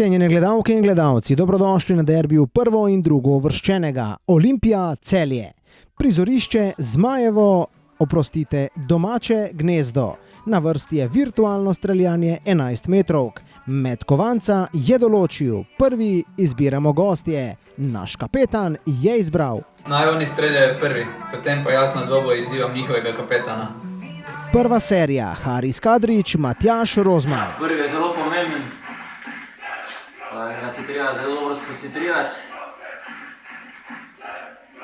Cenjene gledalke in gledalci, dobrodošli na derbiju prvo in drugo uvrščenega Olimpija Celje. Prizorišče Zmajevo, domače gnezdo. Na vrsti je virtualno streljanje 11 metrovk. Med kovanca je določil, prvi izbiramo gostje. Naš kapetan je izbral. Naj oni streljajo prvi, potem pa jasno dvoboj izzivam njihovega kapetana. Prva serija, Haris Kadrić, Matjaž Rozman. Prvi je zelo pomemben, da se treba zelo dobro skoncentrirati,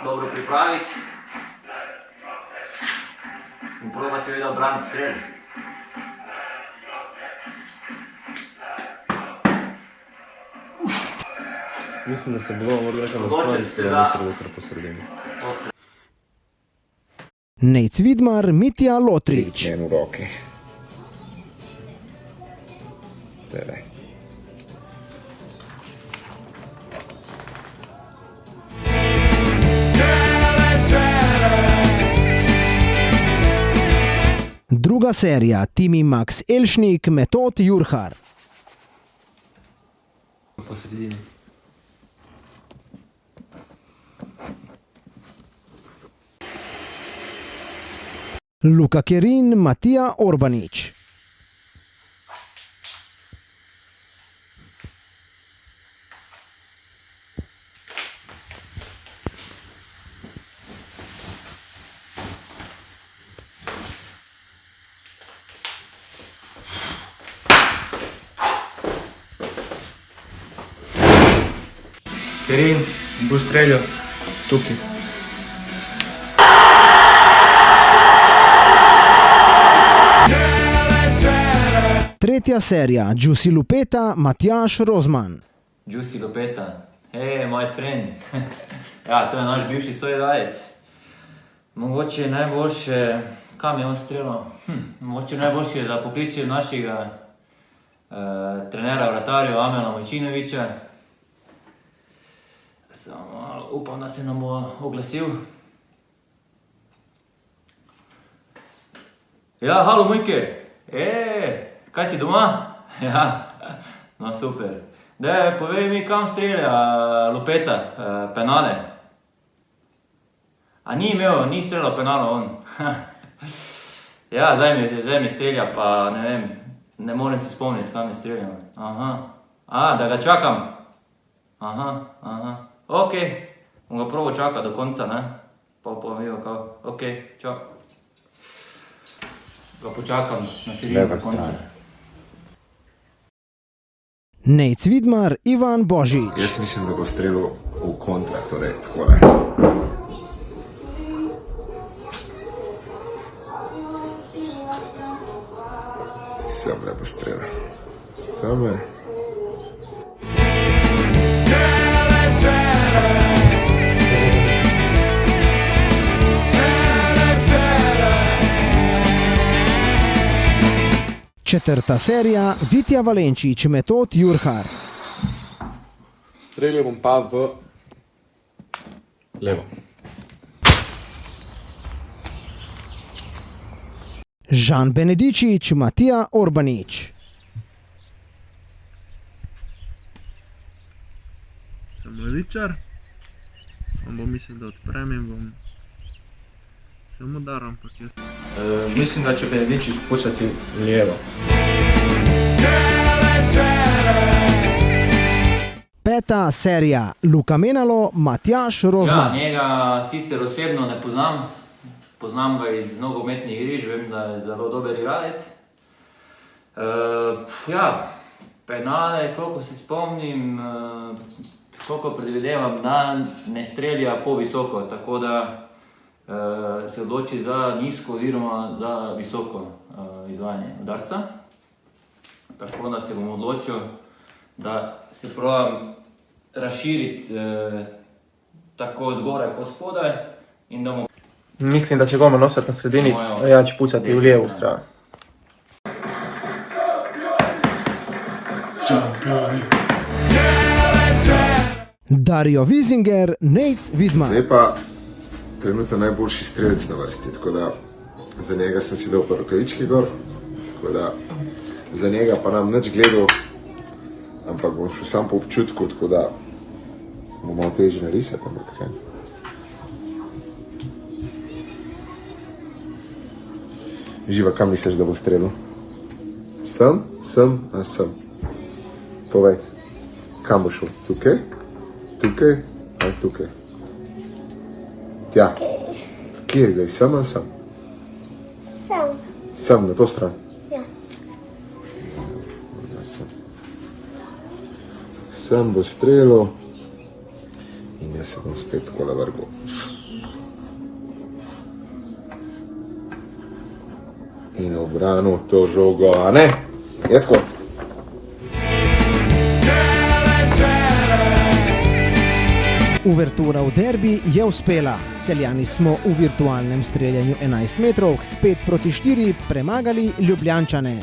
dobro pripraviti in proba seveda obraniti strel. Mislim, da se bo moralo nekaj nastaviti, da je strelo kar po sredini. Nejc Vidmar, Mitja Lotrič. En v roki. Tele. Druga serija, Timi Max Elšnik, Metod Jurhar. Po sredini. Luka Kerin, Matija Orbanič. Kerin bo streljal tukaj. Tretja serija, Đusi Lupeta, Matjaž Rozman. Đusi Lupeta, hey my friend. Ja, to je naš bivši soigralec. Mogoče najboljše, kam je on streljal? Mogoče najboljše, da pokliče našega trenera vratarja Amela Mojčinovića. Samo malo upam, da se nam bo oglasil. Ja, halo Mujke, kaj si doma? Ja, no super. Daj, povej mi, kam strelja Lupeta, penale? A ni streljal penala on. Ja, zdaj mi strelja, pa ne vem, ne morem se spomniti, kam je streljal. Da ga čakam. Ok, bom ga probal čakati do konca, ne? Pa bom videl, kao, ok, čak. Ga počakam na sredini do konca. Nejc Vidmar, Ivan Božič. Jaz mislim, da bo streljal v kontra, torej takole. Sabre bo streljal. Sabre. Četrta serija, Vitja Valenčič, Metod Jurhar. Streljal bom pa v levo. Žan Benedičič, Matija Orbanič. Sem levičar, on bo mislil, da odprem in bom sem udar, ampak jaz. Mislim, da će Benedičić pucati lijevo. Peta serija, Luka Menalo, Matjaž Rozman. Ja, njega sicer osebno ne poznam. Poznam ga iz nogometnih igrišč, vem, da je zelo dober igralec. Ja, penale, koliko se spomnim, koliko predvidevam, da ne strelja po visoko, tako da se odloči za nizko oziroma za visoko izvajanje udarca. Tako da se bom odločil, da se probam razširiti tako zgoraj kot spodaj in da bom... Mislim, da će golman ostati na sredini, a ja ću pucati u lijevu stranu. Dario Vizinger, Nejc Vidmar. Zdaj pa trenutno najboljši strelec na vrsti, tako da za njega sem si dal pa rokavički gor, tako da za njega pa nam nič gledal, ampak bom šel sam po občutku, tako da bo malo težje narisati, ampak vse. Živa, kam misliš, da bo strelil? Sem ali sem? Povej, kam bo šel? Tukaj? Tukaj ali tukaj? Tja. Kje je zdaj? Sem ali sem? Sem, na to stran? Ja. Sem bo strelil in jaz se bom spet takole vrgel. In obranil to žogo, a ne? Je tako? Uvertura v derbi je uspela. Celjani smo v virtualnem streljanju 11 metrov s 5-4 premagali Ljubljančane.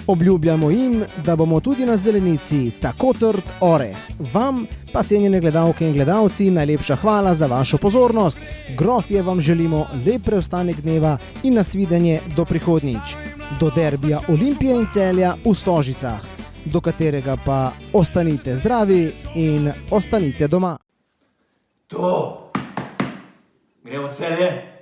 Obljubljamo jim, da bomo tudi na zelenici tako trd oreh. Vam, pa cenjene gledalke in gledalci, najlepša hvala za vašo pozornost. Grofje vam želimo lep preostanek dneva in nasvidenje do prihodnjič. Do derbija Olimpije in Celja v Stožicah, do katerega pa ostanite zdravi in ostanite doma. To! Gremo Celje!